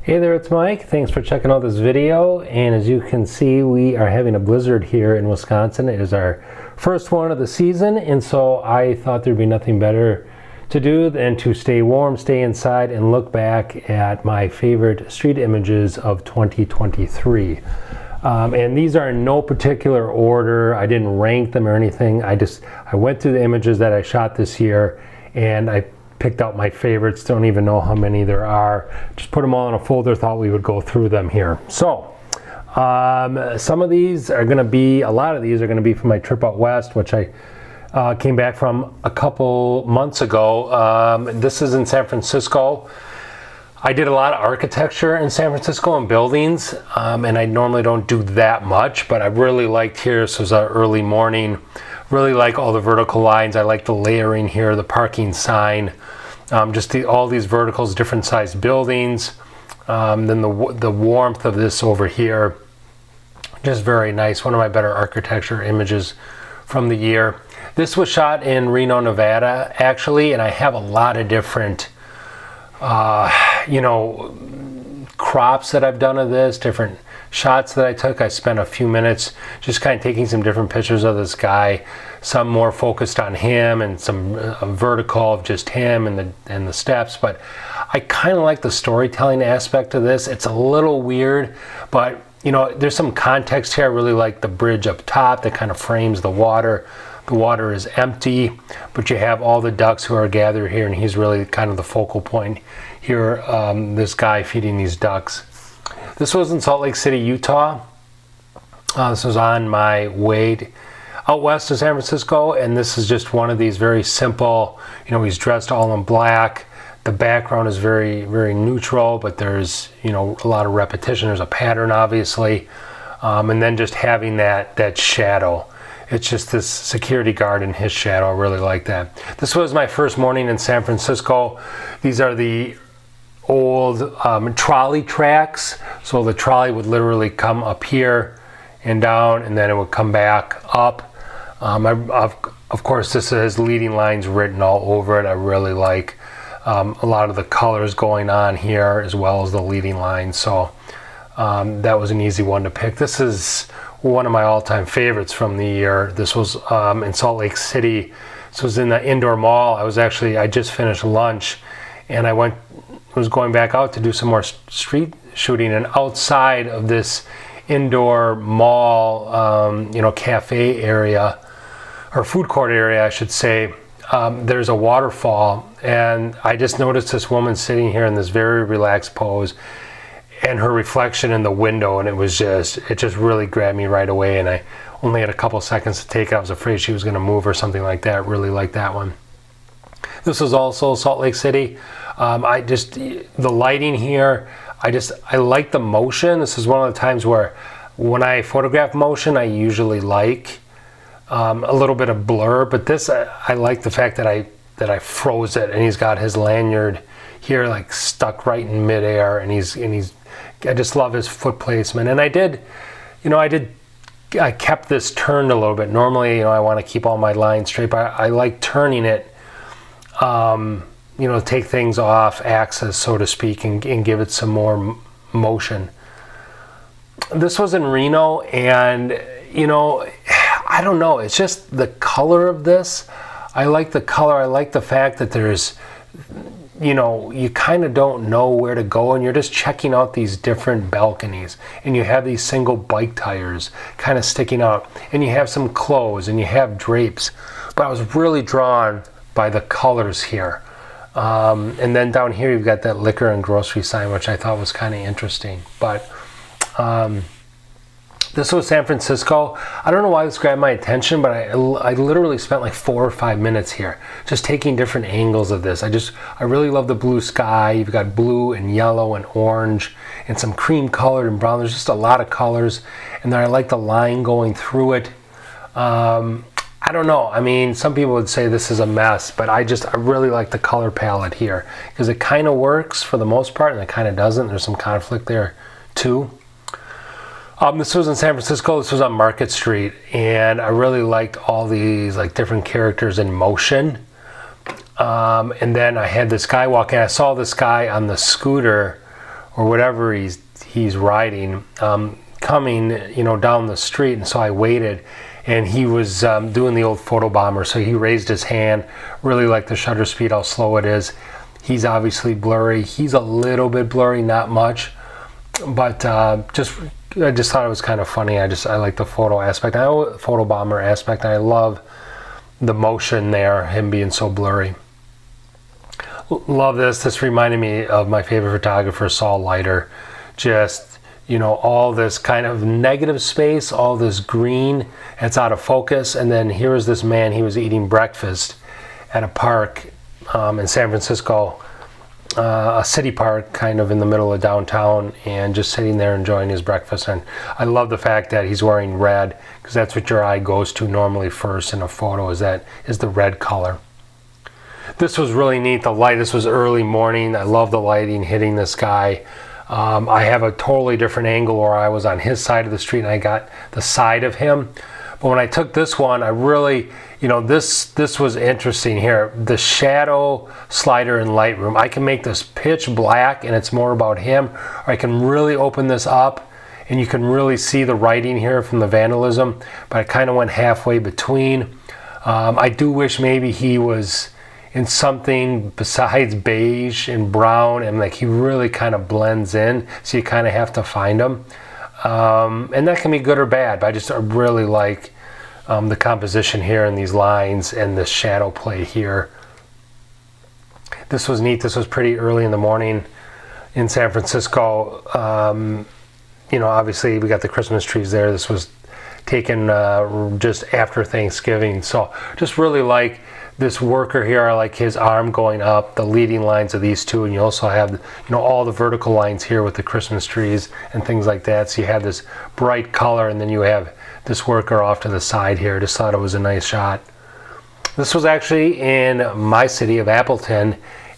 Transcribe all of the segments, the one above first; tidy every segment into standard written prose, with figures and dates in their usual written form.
Hey there, it's Mike. Thanks for checking out this video. And as you can see, we are having a blizzard here in Wisconsin. It is our first one of the season, and so I thought there'd be nothing better to do than to stay warm, stay inside, and look back at my favorite street images of 2023. And these are in no particular order. I didn't rank them or anything. I went through the images that I shot this year, and I picked out my favorites. Don't even know how many there are. Just put them all in a folder. Thought we would go through them here. So some of these are going to be, a lot of these are going to be from my trip out west, which I came back from a couple months ago. This is in San Francisco. I did a lot of architecture in San Francisco and buildings, and I normally don't do that much, but I really liked here. This was an early morning. Really like all the vertical lines. I like the layering here, the parking sign, all these verticals, different sized buildings. Then the warmth of this over here, just very nice. One of my better architecture images from the year. This was shot in Reno, Nevada, actually, and I have a lot of different, crops that I've done of this, different shots that I took. I spent a few minutes just kind of taking some different pictures of this guy, some more focused on him and some vertical of just him and the steps. But I kind of like the storytelling aspect of this. It's a little weird, but there's some context here. I really like the bridge up top that kind of frames the water. The water is empty, but you have all the ducks who are gathered here, and he's really kind of the focal point here, this guy feeding these ducks. This was in Salt Lake City, Utah. This was on my way out west to San Francisco, and this is just one of these very simple, he's dressed all in black. The background is very, very neutral, but there's, a lot of repetition. There's a pattern, obviously. And then just having that shadow. It's just this security guard in his shadow. I really like that. This was my first morning in San Francisco. These are the old trolley tracks. So the trolley would literally come up here and down, and then it would come back up. Of course, this has leading lines written all over it. I really like a lot of the colors going on here, as well as the leading lines. So that was an easy one to pick. This is one of my all-time favorites from the year. This was in Salt Lake City. This was in the indoor mall. I just finished lunch, and I was going back out to do some more street shooting, and outside of this indoor mall, cafe area, or food court area, I should say, there's a waterfall, and I just noticed this woman sitting here in this very relaxed pose, and her reflection in the window, and it just really grabbed me right away, and I only had a couple seconds to take it. I was afraid she was going to move or something like that. Really liked that one. This was also Salt Lake City. The lighting here, I like the motion. This is one of the times where when I photograph motion, I usually like a little bit of blur, but this, I like the fact that I froze it, and he's got his lanyard here like stuck right in midair, and I just love his foot placement. And I kept this turned a little bit. Normally, I want to keep all my lines straight, but I like turning it, take things off axis, so to speak, and give it some more motion. This was in Reno, and, I don't know, it's just the color of this. I like the color. I like the fact that there's, you kind of don't know where to go, and you're just checking out these different balconies, and you have these single bike tires kind of sticking out, and you have some clothes, and you have drapes. But I was really drawn by the colors here. And then down here, you've got that liquor and grocery sign, which I thought was kind of interesting. But this was San Francisco. I don't know why this grabbed my attention, but I literally spent like 4 or 5 minutes here just taking different angles of this. I really love the blue sky. You've got blue and yellow and orange and some cream colored and brown. There's just a lot of colors. And then I like the line going through it. I don't know. I mean, some people would say this is a mess, but I really like the color palette here because it kind of works for the most part, and it kind of doesn't. There's some conflict there too. This was in San Francisco. This was on Market Street, and I really liked all these like different characters in motion. And then I had this guy walking. I saw this guy on the scooter or whatever he's riding, coming, down the street. And so I waited, and he was doing the old photo bomber. So he raised his hand, really like the shutter speed, how slow it is. He's obviously blurry. He's a little bit blurry, not much, but I just thought it was kind of funny. I like the photo aspect, photo bomber aspect. And I love the motion there, him being so blurry. Love this. This reminded me of my favorite photographer, Saul Leiter. Just, all this kind of negative space, all this green, it's out of focus. And then here is this man, he was eating breakfast at a park in San Francisco, a city park kind of in the middle of downtown, and just sitting there enjoying his breakfast. And I love the fact that he's wearing red, because that's what your eye goes to normally first in a photo, is the red color. This was really neat, the light. This was early morning. I love the lighting hitting this guy. I have a totally different angle where I was on his side of the street and I got the side of him. But when I took this one, I really, this was interesting here. The shadow slider in Lightroom, I can make this pitch black and it's more about him, or I can really open this up and you can really see the writing here from the vandalism, but I kind of went halfway between. I do wish maybe he was in something besides beige and brown, and like he really kind of blends in, so you kind of have to find him. And that can be good or bad, but I really like the composition here and these lines and the shadow play here. This was neat. This was pretty early in the morning in San Francisco. Obviously we got the Christmas trees there. This was taken just after Thanksgiving. So just really like this worker here. I like his arm going up, the leading lines of these two, and you also have all the vertical lines here with the Christmas trees and things like that. So you have this bright color, and then you have this worker off to the side here. Just thought it was a nice shot. This was actually in my city of Appleton,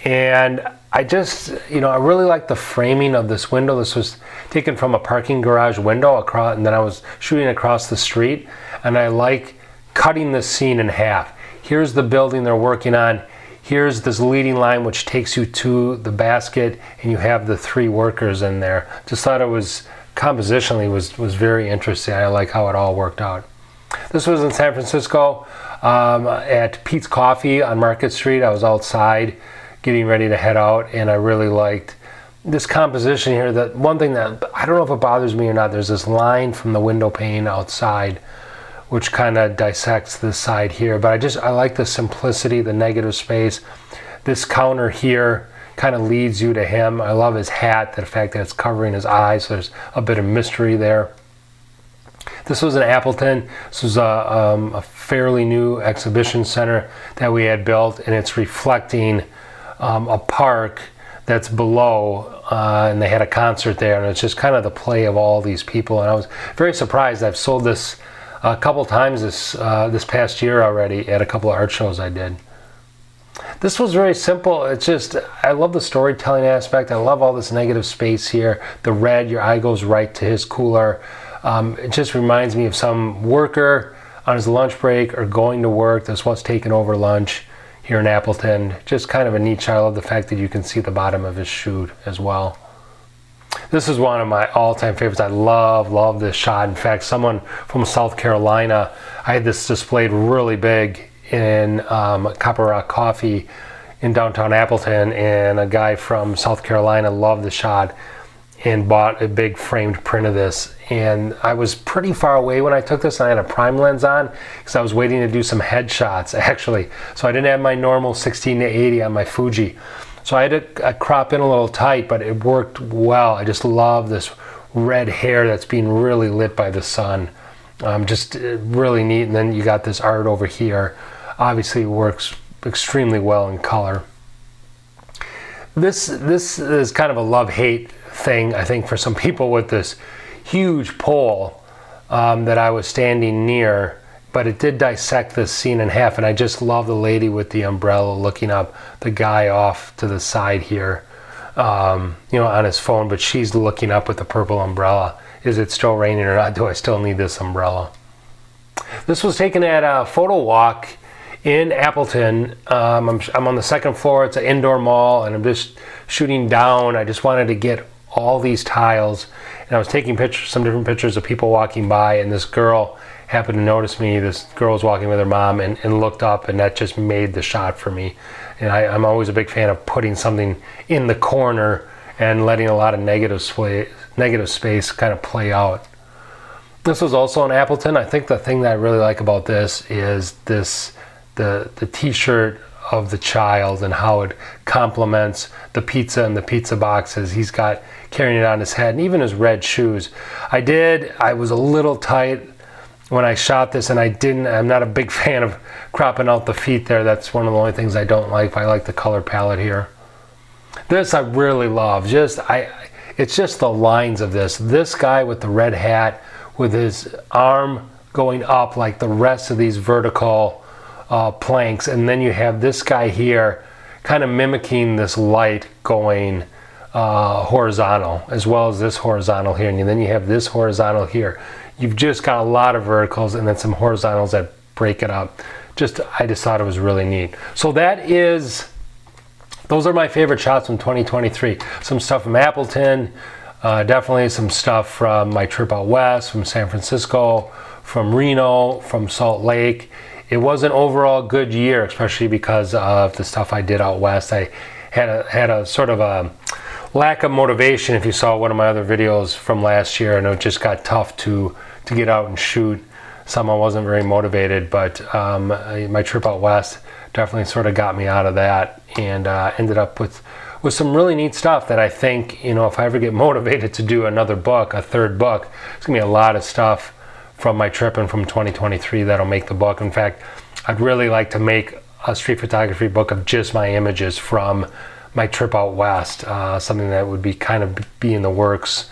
and I really like the framing of this window. This was taken from a parking garage window across, and then I was shooting across the street, and I like cutting this scene in half. Here's the building they're working on. Here's this leading line which takes you to the basket, and you have the three workers in there. Just thought it was compositionally was very interesting. I like how it all worked out. This was in San Francisco at Pete's Coffee on Market Street. I was outside getting ready to head out, and I really liked this composition here. That one thing that I don't know if it bothers me or not, there's this line from the window pane outside which kind of dissects this side here, but I like the simplicity, the negative space. This counter here kind of leads you to him. I love his hat, the fact that it's covering his eyes, so there's a bit of mystery there. This was in Appleton. This was a fairly new exhibition center that we had built, and it's reflecting a park that's below, and they had a concert there, and it's just kind of the play of all these people. And I was very surprised. I've sold this a couple times this past year already at a couple of art shows I did. This was very simple. It's just, I love the storytelling aspect. I love all this negative space here. The red, your eye goes right to his cooler. It just reminds me of some worker on his lunch break or going to work that's what's taken over lunch here in Appleton. Just kind of a neat shot. I love the fact that you can see the bottom of his shoe as well. This is one of my all-time favorites. I love this shot. In fact, someone from South Carolina, I had this displayed really big in Copper Rock Coffee in downtown Appleton, and a guy from South Carolina loved the shot and bought a big framed print of this. And I was pretty far away when I took this, and I had a prime lens on because I was waiting to do some headshots actually. So I didn't have my normal 16-80 on my Fuji. So I had to crop in a little tight, but it worked well. I just love this red hair that's being really lit by the sun. Just really neat. And then you got this art over here. Obviously works extremely well in color. This is kind of a love-hate thing, I think, for some people with this huge pole that I was standing near. But it did dissect this scene in half, and I just love the lady with the umbrella looking up, the guy off to the side here, on his phone, but she's looking up with the purple umbrella. Is it still raining or not? Do I still need this umbrella? This was taken at a photo walk in Appleton. I'm on the second floor. It's an indoor mall, and I'm just shooting down. I just wanted to get all these tiles, and I was taking pictures, some different pictures of people walking by, and this girl happened to notice me. This girl was walking with her mom and looked up, and that just made the shot for me. And I'm always a big fan of putting something in the corner and letting a lot of negative space kind of play out. This was also in Appleton. I think the thing that I really like about this is the t-shirt of the child and how it complements the pizza and the pizza boxes he's got carrying it on his head, and even his red shoes. I was a little tight when I shot this, and I'm not a big fan of cropping out the feet there. That's one of the only things I don't like. I like the color palette here. This I really love. It's just the lines of this guy with the red hat with his arm going up like the rest of these vertical planks, and then you have this guy here kind of mimicking this light going horizontal, as well as this horizontal here, and then you have this horizontal here. You've just got a lot of verticals and then some horizontals that break it up. I just thought it was really neat. So those are my favorite shots from 2023. Some stuff from Appleton, definitely some stuff from my trip out west, from San Francisco, from Reno, from Salt Lake. It was an overall good year, especially because of the stuff I did out west. I had a sort of a lack of motivation if you saw one of my other videos from last year, and it just got tough to get out and shoot. I wasn't very motivated, but my trip out west definitely sort of got me out of that, and ended up with some really neat stuff that I think, if I ever get motivated to do another book, a third book, it's gonna be a lot of stuff from my trip and from 2023 that'll make the book. In fact, I'd really like to make a street photography book of just my images from my trip out west, something that would be in the works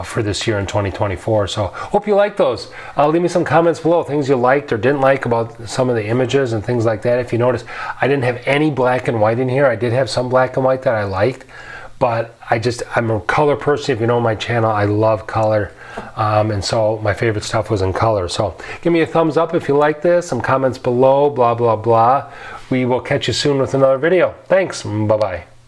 for this year in 2024. So hope you like those. Leave me some comments below, things you liked or didn't like about some of the images and things like that. If you notice, I didn't have any black and white in here. I did have some black and white that I liked, but I'm a color person. If you know my channel, I love color. And so my favorite stuff was in color. So give me a thumbs up if you like this, some comments below, blah, blah, blah. We will catch you soon with another video. Thanks. Bye-bye.